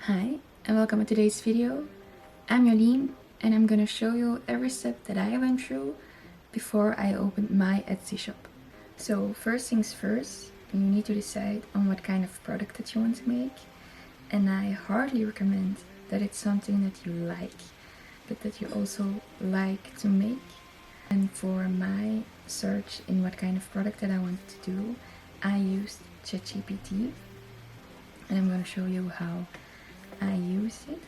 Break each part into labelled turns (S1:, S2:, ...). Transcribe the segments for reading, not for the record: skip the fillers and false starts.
S1: Hi and welcome to today's video. I'm Jolien and I'm gonna show you every step that I went through before I opened my Etsy shop. So first things first, you need to decide on what kind of product that you want to make, and I hardly recommend that it's something that you like, but that you also like to make. And for my search in what kind of product that I wanted to do, I used ChatGPT, and I'm gonna show you how I use it.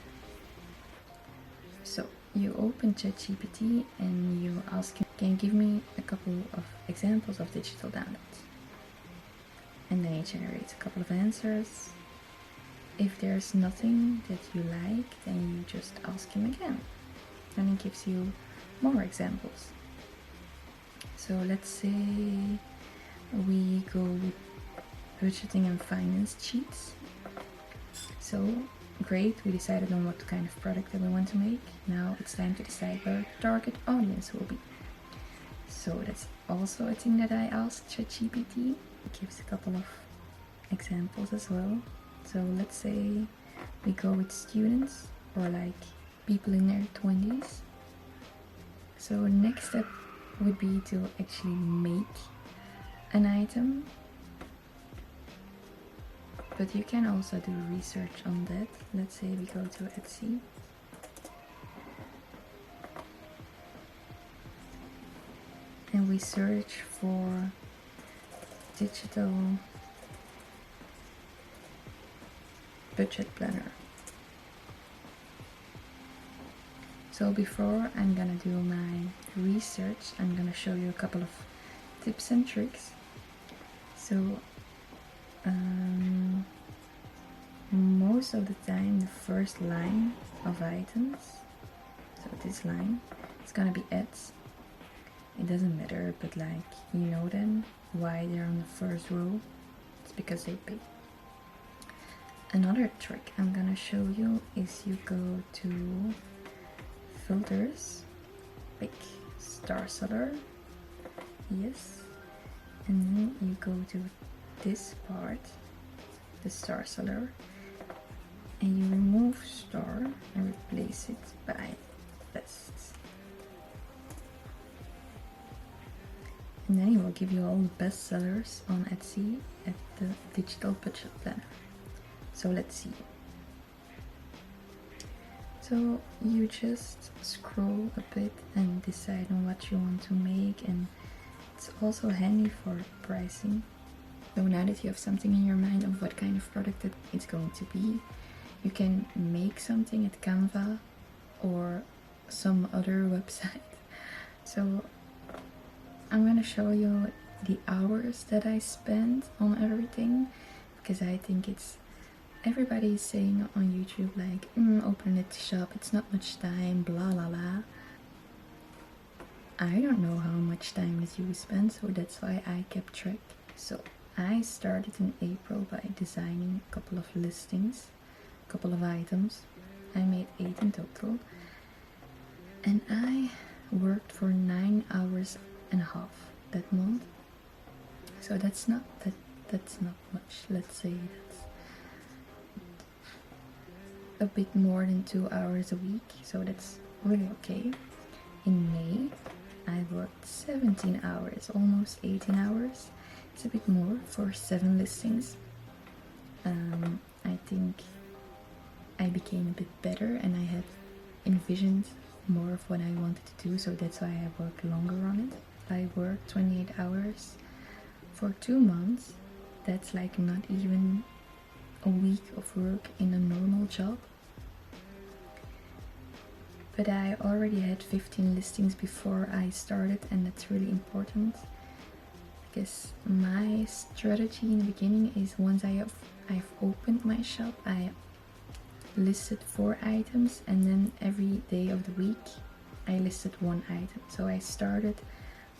S1: So you open ChatGPT and you ask him, can you give me a couple of examples of digital downloads? And then he generates a couple of answers. If there's nothing that you like, then you just ask him again. And he gives you more examples. So let's say we go with budgeting and finance sheets. So great, we decided on what kind of product that we want to make. Now it's time to decide where the target audience will be. So that's also a thing that I asked ChatGPT. It gives a couple of examples as well. So let's say we go with students or like people in their 20s. So next step would be to actually make an item. But you can also do research on that. Let's say we go to Etsy. And we search for digital budget planner. So before I'm gonna do my research, I'm gonna show you a couple of tips and tricks. So most of the time the first line of items, so this line, it's gonna be ads. It doesn't matter, but like, you know them, why they're on the first row. It's because they pay. Another trick I'm gonna show you is you go to filters, pick star seller, yes, and then you go to this part, the star seller, and you remove star and replace it by best. And then it will give you all the best sellers on Etsy at the digital budget planner. So let's see. So you just scroll a bit and decide on what you want to make, and it's also handy for pricing. So now that you have something in your mind of what kind of product that it's going to be, you can make something at Canva or some other website. So I'm gonna show you the hours that I spent on everything, because I think it's, everybody is saying on YouTube like, open it shop, it's not much time, blah blah blah. I don't know how much time that you spend, so that's why I kept track. So I started in April by designing a couple of listings, a couple of items. I made 8 in total, and I worked for 9 hours and a half that month. So that's not much. Let's say that's a bit more than 2 hours a week, so that's really okay. In May I worked 17 hours, almost 18 hours. It's a bit more for 7 listings. I think I became a bit better and I had envisioned more of what I wanted to do, so that's why I worked longer on it. I worked 28 hours for 2 months. That's like not even a week of work in a normal job. But I already had 15 listings before I started, and that's really important, because my strategy in the beginning is once I've opened my shop, I listed 4 items, and then every day of the week I listed 1 item. So I started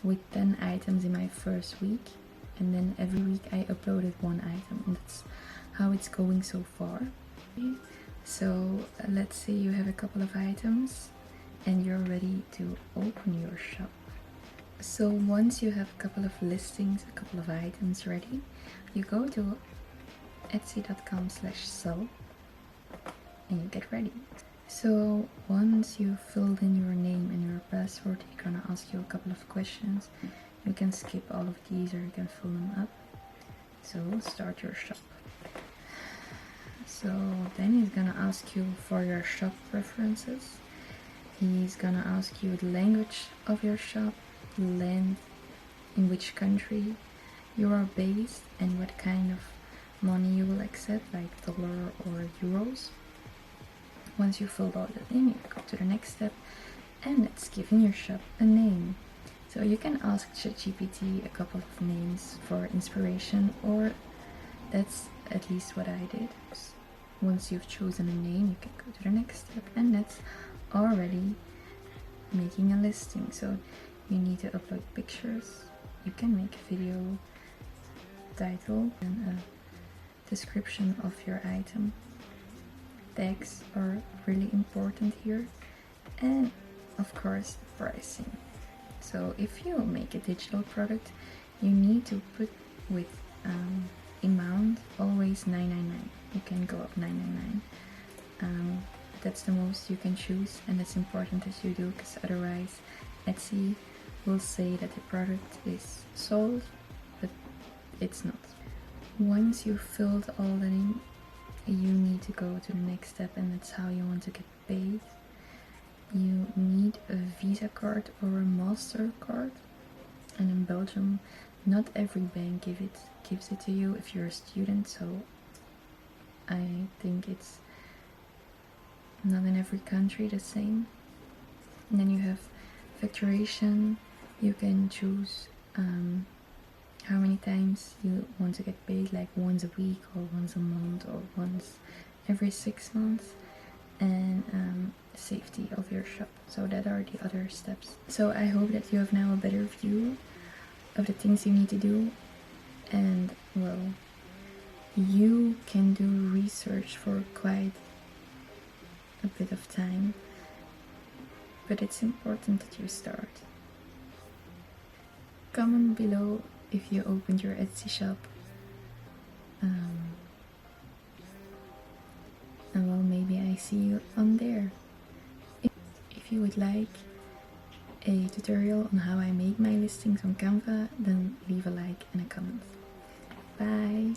S1: with 10 items in my first week, and then every week I uploaded 1 item, and that's how it's going so far. So let's say you have a couple of items and you're ready to open your shop. So once you have a couple of listings, a couple of items ready, you go to etsy.com/sell, and you get ready. So once you filled in your name and your password, you're gonna ask you a couple of questions. You can skip all of these or you can fill them up. So start your shop. So then he's gonna ask you for your shop preferences. He's gonna ask you the language of your shop, land, in which country you are based, and what kind of money you will accept, like dollar or euros. Once you filled all that in, you go to the next step, and it's giving your shop a name. So you can ask ChatGPT a couple of names for inspiration, or that's at least what I did. Once you've chosen a name, you can go to the next step, and that's already making a listing. So you need to upload pictures, you can make a video, title, and a description of your item. Tags are really important here, and of course pricing. So if you make a digital product, you need to put with amount always 999. You can go up 999. That's the most you can choose, and it's important that you do, because otherwise Etsy will say that the product is sold, but it's not. Once you've filled all that in, you need to go to the next step, and that's how you want to get paid. You need a Visa card or a MasterCard, and in Belgium not every bank gives it to you if you're a student, so I think it's not in every country the same. And then you have facturation. You can choose how many times you want to get paid, like once a week or once a month or once every 6 months, and safety of your shop. So that are the other steps. So I hope that you have now a better view of the things you need to do, and well, you can do research for quite a bit of time, but it's important that you start. Comment below if you opened your Etsy shop, and well, maybe I see you on there. If you would like a tutorial on how I make my listings on Canva, then leave a like and a comment. Bye!